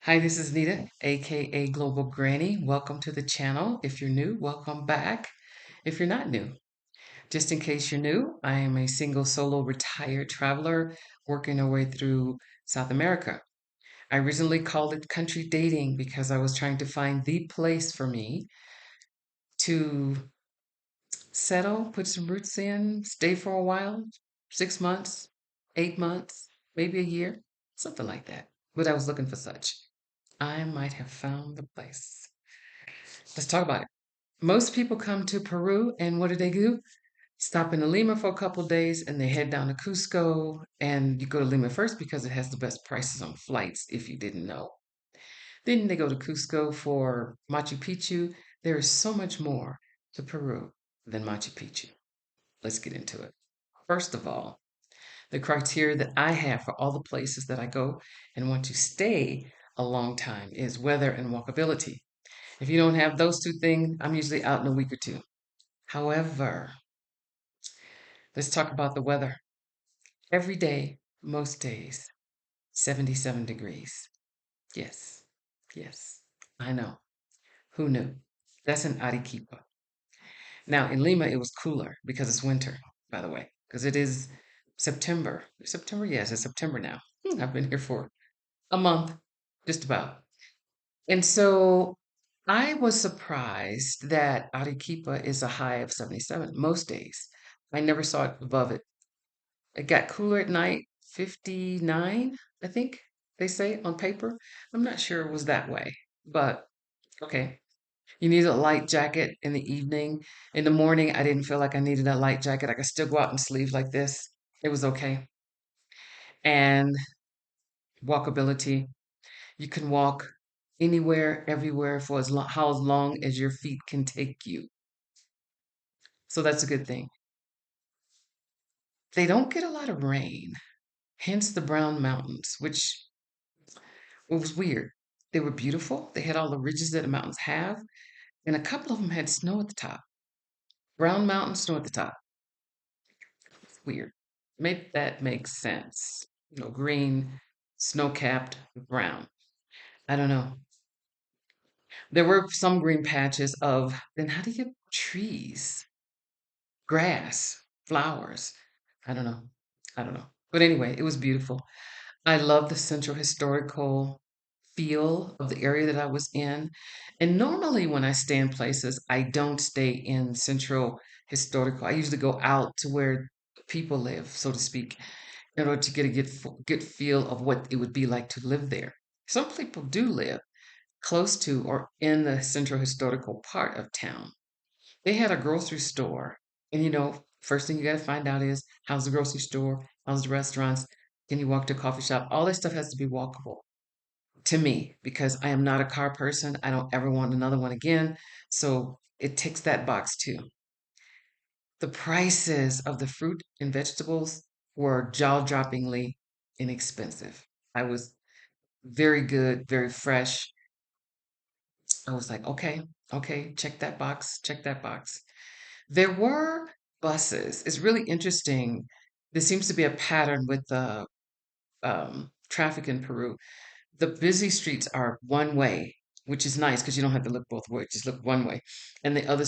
Hi, this is Nita, aka Global Granny. Welcome to the channel. If you're new, welcome back. If you're not new, just in case you're new, I am a single solo retired traveler working our way through South America. I originally called it country dating because I was trying to find the place for me to settle, put some roots in, stay for a while, 6 months, 8 months, maybe a year, something like that. But I was looking for such. I might have found the place. Let's talk about it. Most people come to Peru, and what do? Stop in Lima for a couple days, and they head down to Cusco. And you go to Lima first because it has the best prices on flights, if you didn't know. Then they go to Cusco for Machu Picchu. There is so much more to Peru than Machu Picchu. Let's get into it. First of all, the criteria that I have for all the places that I go and want to stay a long time is weather and walkability. If you don't have those two things, I'm usually out in a week or two. However, let's talk about the weather. Every day, most days, 77 degrees. Yes, yes, I know. Who knew? That's in Arequipa. Now, in Lima, it was cooler because it's winter, by the way, because it is September. September, yes, it's September now. I've been here for a month, just about. And so I was surprised that Arequipa is a high of 77 most days. I never saw it above it. It got cooler at night, 59, I think they say on paper. I'm not sure it was that way, but okay. You need a light jacket in the evening. In the morning, I didn't feel like I needed a light jacket. I could still go out in sleeves like this. It was okay. And walkability, you can walk anywhere, everywhere for how long as your feet can take you. So that's a good thing. They don't get a lot of rain, hence the brown mountains, which was weird. They were beautiful. They had all the ridges that the mountains have, and a couple of them had snow at the top. Brown mountain, snow at the top. It's weird. Make that make sense. Green, snow-capped, brown. I don't know. There were some green patches of, then how do you get trees, grass, flowers? I don't know. I don't know. But anyway, it was beautiful. I love the central historical feel of the area that I was in. And normally when I stay in places, I don't stay in central historical. I usually go out to where people live, so to speak, in order to get a good feel of what it would be like to live there. Some people do live close to or in the central historical part of town. They had a grocery store. And first thing you got to find out is how's the grocery store? How's the restaurants? Can you walk to a coffee shop? All this stuff has to be walkable to me because I am not a car person. I don't ever want another one again. So it ticks that box too. The prices of the fruit and vegetables were jaw-droppingly inexpensive. I was very good, very fresh. I was like, okay, okay, check that box, check that box. There were buses. It's really interesting. There seems to be a pattern with the traffic in Peru. The busy streets are one way, which is nice because you don't have to look both ways. Just look one way, and the other,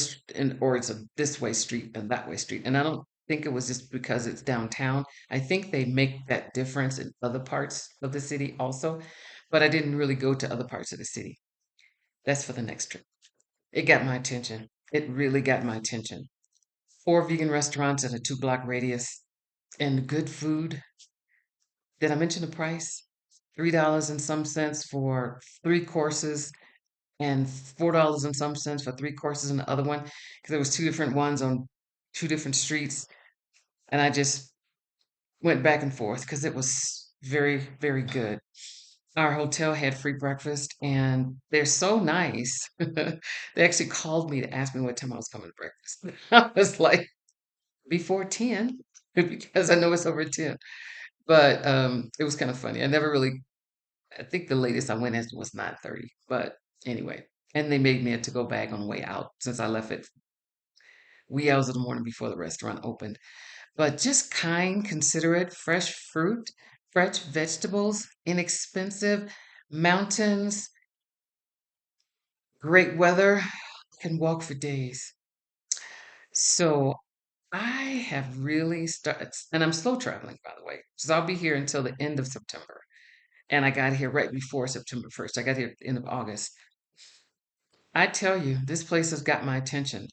or it's a this way street and that way street. And I don't think it was just because it's downtown. I think they make that difference in other parts of the city also, but I didn't really go to other parts of the city. That's for the next trip. It got my attention. It really got my attention. Four vegan restaurants in a 2 block radius and good food. Did I mention the price? $3 and some cents for 3 courses and $4 and some cents for 3 courses in the other one because there was two different ones on two different streets. And I just went back and forth because it was very, very good. Our hotel had free breakfast and they're so nice. They actually called me to ask me what time I was coming to breakfast. I was like, before 10, because I know it's over 10. But it was kind of funny. I think the latest I went as was 9:30. But anyway, and they made me a to-go bag on the way out since I left at wee hours of the morning before the restaurant opened. But just kind, considerate, fresh fruit, fresh vegetables, inexpensive. Mountains, great weather, can walk for days. So I have really started, and I'm slow traveling, by the way, because I'll be here until the end of September. And I got here right before September 1st. I got here at the end of August. I tell you, this place has got my attention.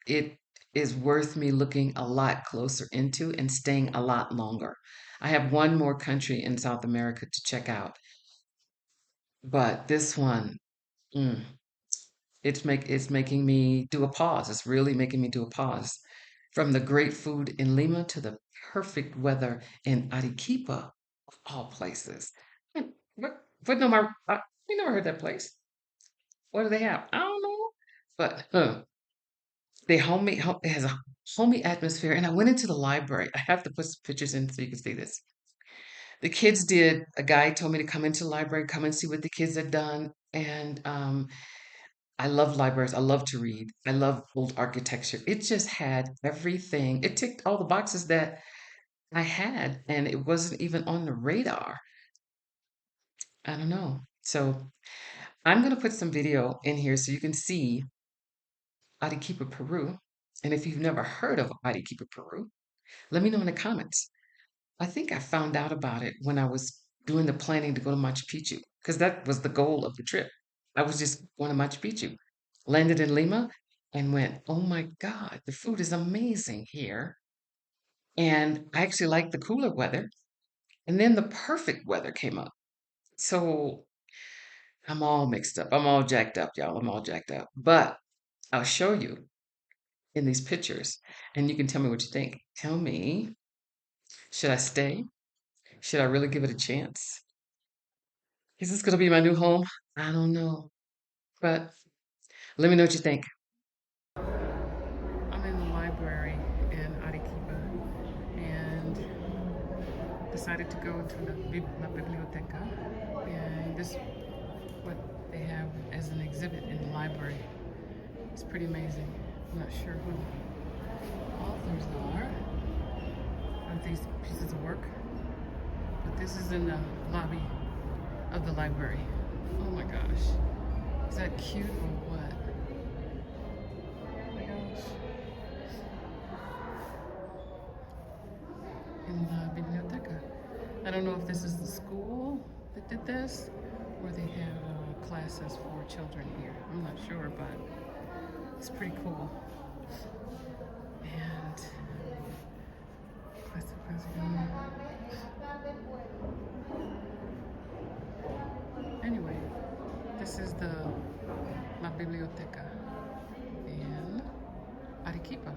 It is worth me looking a lot closer into and staying a lot longer. I have one more country in South America to check out, but this one, mm, it's making me do a pause. It's really making me do a pause. From the great food in Lima to the perfect weather in Arequipa, of all places. Hmm, What no, we never heard that place. What do they have? I don't know, but it has a homey atmosphere. And I went into the library. I have to put some pictures in so you can see this. The kids did. A guy told me to come into the library, come and see what the kids had done, and I love libraries. I love to read. I love old architecture. It just had everything. It ticked all the boxes that I had, and it wasn't even on the radar. I don't know. So I'm going to put some video in here so you can see Arequipa, Peru. And if you've never heard of Arequipa, Peru, let me know in the comments. I think I found out about it when I was doing the planning to go to Machu Picchu, because that was the goal of the trip. I was just going to Machu Picchu. Landed in Lima and went, oh my God, the food is amazing here. And I actually liked the cooler weather. And then the perfect weather came up. So I'm all mixed up. I'm all jacked up, y'all. I'm all jacked up. But I'll show you in these pictures and you can tell me what you think. Tell me, should I stay? Should I really give it a chance? Is this going to be my new home? I don't know. But let me know what you think. I'm in the library in Arequipa and decided to go to La Biblioteca. And this is what they have as an exhibit in the library. It's pretty amazing. I'm not sure who the authors are of these pieces of work, but this is in the lobby of the library. Oh my gosh. Is that cute or what? Oh my gosh. In La Biblioteca. I don't know if this is the school that did this or they have classes for children here. I'm not sure, but it's pretty cool. And anyway, this is the La Biblioteca in Arequipa.